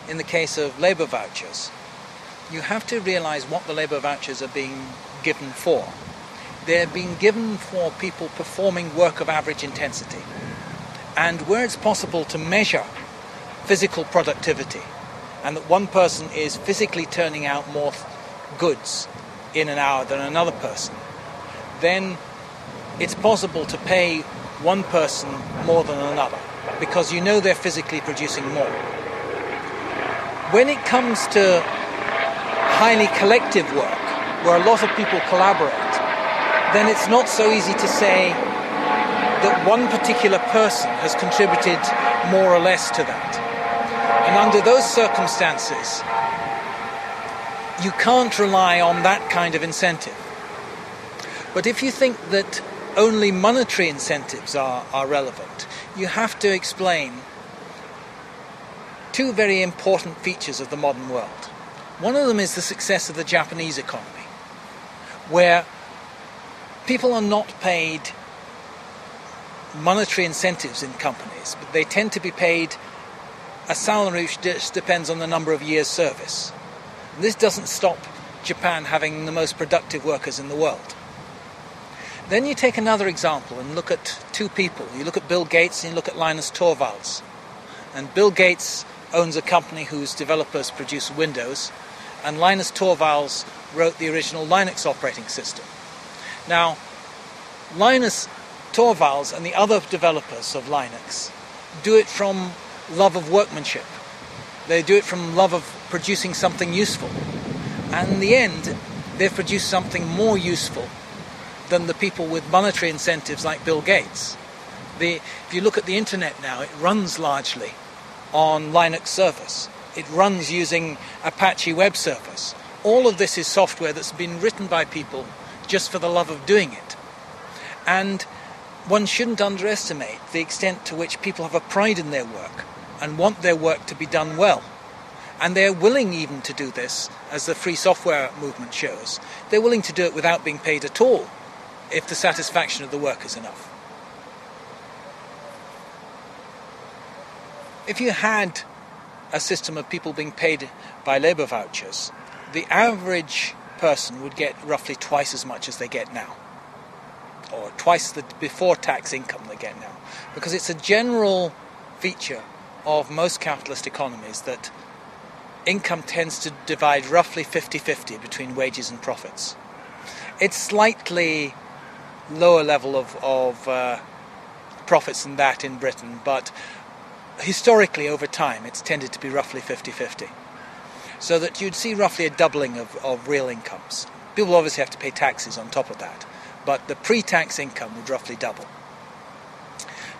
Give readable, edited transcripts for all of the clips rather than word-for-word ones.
in the case of labour vouchers, you have to realise what the labour vouchers are being given for. They're being given for people performing work of average intensity. And where it's possible to measure physical productivity, and that one person is physically turning out more goods in an hour than another person, then it's possible to pay one person more than another, because you know they're physically producing more. When it comes to highly collective work, where a lot of people collaborate, then it's not so easy to say that one particular person has contributed more or less to that. And under those circumstances, you can't rely on that kind of incentive. But if you think that only monetary incentives are relevant, you have to explain two very important features of the modern world. One of them is the success of the Japanese economy, where people are not paid monetary incentives in companies, but they tend to be paid a salary which just depends on the number of years' service. And this doesn't stop Japan having the most productive workers in the world. Then you take another example and look at two people. You look at Bill Gates and you look at Linus Torvalds. And Bill Gates owns a company whose developers produce Windows, and Linus Torvalds wrote the original Linux operating system. Now, Linus Torvalds and the other developers of Linux do it from love of workmanship. They do it from love of producing something useful. And in the end, they've produced something more useful than the people with monetary incentives like Bill Gates. If you look at the internet now, it runs largely on Linux servers. It runs using Apache web servers. All of this is software that's been written by people just for the love of doing it. And one shouldn't underestimate the extent to which people have a pride in their work and want their work to be done well. And they're willing even to do this, as the free software movement shows. They're willing to do it without being paid at all, if the satisfaction of the work is enough. If you had a system of people being paid by labour vouchers, the average person would get roughly twice as much as they get now, or twice the before-tax income they get now, because it's a general feature of most capitalist economies that income tends to divide roughly 50-50 between wages and profits. It's slightly lower level of profits than that in Britain, but historically over time it's tended to be roughly 50-50. So that you'd see roughly a doubling of real incomes. People obviously have to pay taxes on top of that, but the pre-tax income would roughly double.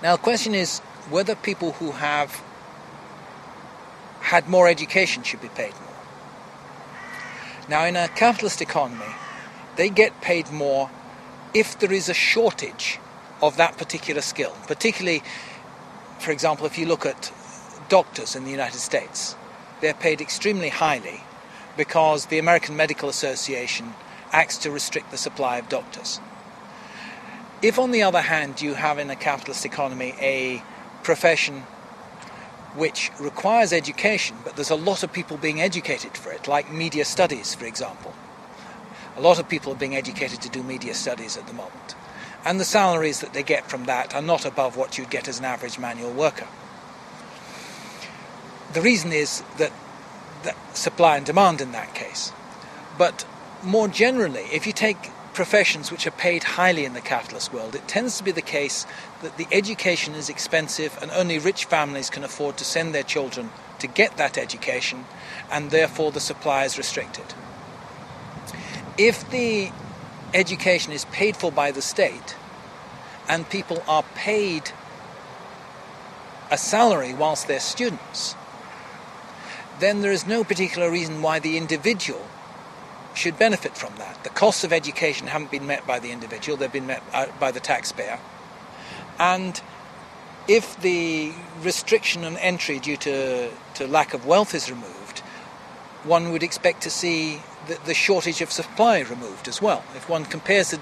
Now the question is whether people who have had more education should be paid more. Now in a capitalist economy, they get paid more if there is a shortage of that particular skill. Particularly, for example, if you look at doctors in the United States, they're paid extremely highly because the American Medical Association acts to restrict the supply of doctors. If, on the other hand, you have in a capitalist economy a profession which requires education, but there's a lot of people being educated for it, like media studies, for example. A lot of people are being educated to do media studies at the moment. And the salaries that they get from that are not above what you'd get as an average manual worker. The reason is that supply and demand in that case. But more generally, if you take professions which are paid highly in the capitalist world, it tends to be the case that the education is expensive and only rich families can afford to send their children to get that education, and therefore the supply is restricted. If the education is paid for by the state and people are paid a salary whilst they're students, then there is no particular reason why the individual should benefit from that. The costs of education haven't been met by the individual, they've been met by the taxpayer. And if the restriction on entry due to lack of wealth is removed, one would expect to see the shortage of supply removed as well. If one compares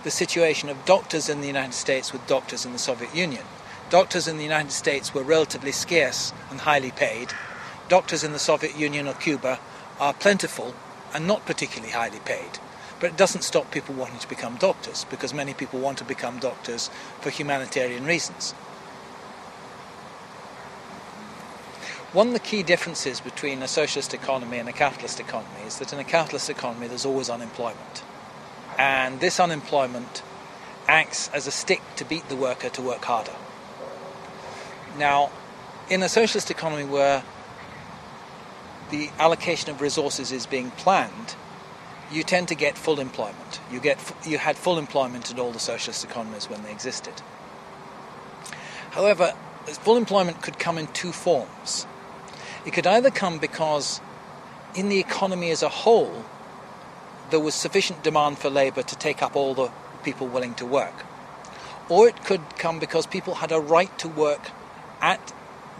the situation of doctors in the United States with doctors in the Soviet Union, doctors in the United States were relatively scarce and highly paid, doctors in the Soviet Union or Cuba are plentiful and not particularly highly paid. But it doesn't stop people wanting to become doctors, because many people want to become doctors for humanitarian reasons. One of the key differences between a socialist economy and a capitalist economy is that in a capitalist economy there's always unemployment. And this unemployment acts as a stick to beat the worker to work harder. Now, in a socialist economy where the allocation of resources is being planned, you tend to get full employment. You had full employment in all the socialist economies when they existed. However, full employment could come in two forms. It could either come because in the economy as a whole there was sufficient demand for labour to take up all the people willing to work. Or it could come because people had a right to work at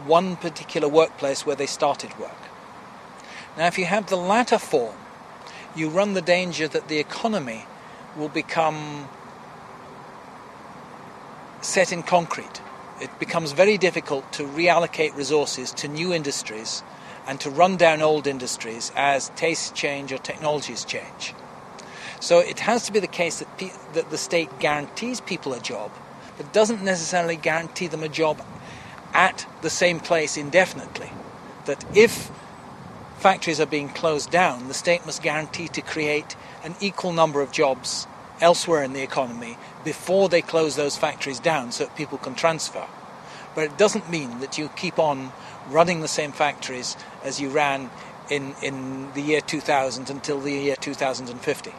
one particular workplace where they started work. Now, if you have the latter form, you run the danger that the economy will become set in concrete. It becomes very difficult to reallocate resources to new industries and to run down old industries as tastes change or technologies change. So it has to be the case that the state guarantees people a job, but doesn't necessarily guarantee them a job at the same place indefinitely. That if factories are being closed down, the state must guarantee to create an equal number of jobs elsewhere in the economy before they close those factories down so that people can transfer. But it doesn't mean that you keep on running the same factories as you ran in the year 2000 until the year 2050.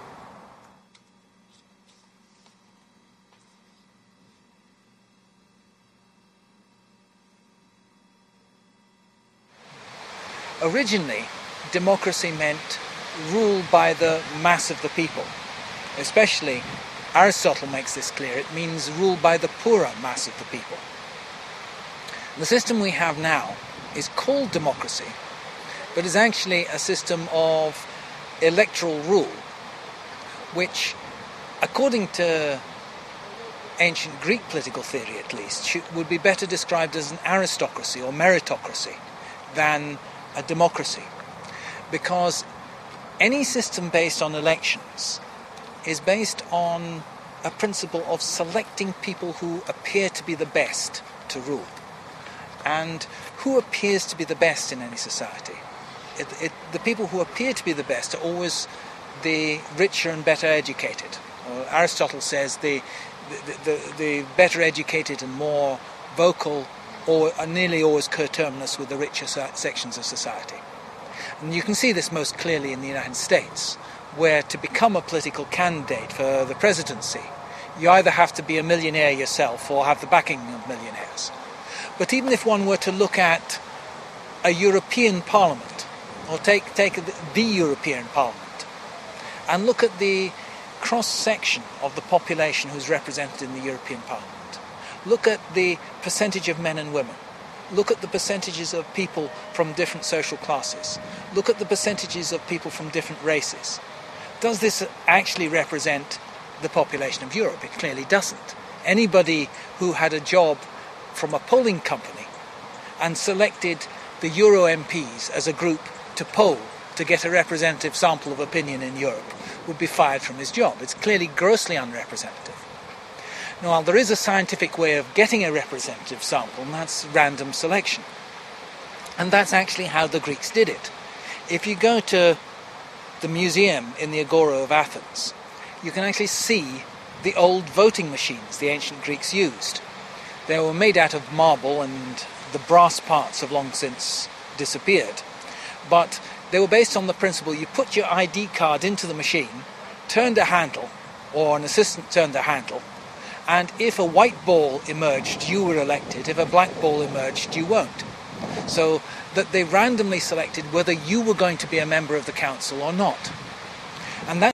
Originally, democracy meant rule by the mass of the people. Especially, Aristotle makes this clear, it means rule by the poorer mass of the people. The system we have now is called democracy, but is actually a system of electoral rule, which, according to ancient Greek political theory at least, would be better described as an aristocracy or meritocracy than a democracy, because any system based on elections is based on a principle of selecting people who appear to be the best to rule. And who appears to be the best in any society? The people who appear to be the best are always the richer and better educated. Aristotle says the better educated and more vocal are nearly always coterminous with the richer sections of society. And you can see this most clearly in the United States, where to become a political candidate for the presidency, you either have to be a millionaire yourself or have the backing of millionaires. But even if one were to look at a European Parliament, or take the European Parliament, and look at the cross-section of the population who's represented in the European Parliament, look at the percentage of men and women, look at the percentages of people from different social classes, look at the percentages of people from different races. Does this actually represent the population of Europe? It clearly doesn't. Anybody who had a job from a polling company and selected the Euro MPs as a group to poll to get a representative sample of opinion in Europe would be fired from his job. It's clearly grossly unrepresentative. Now, there is a scientific way of getting a representative sample, and that's random selection. And that's actually how the Greeks did it. If you go to the museum in the Agora of Athens, you can actually see the old voting machines the ancient Greeks used. They were made out of marble, and the brass parts have long since disappeared. But they were based on the principle you put your ID card into the machine, turned a handle, or an assistant turned a handle, and if a white ball emerged, you were elected. If a black ball emerged, you weren't. So that they randomly selected whether you were going to be a member of the council or not. And that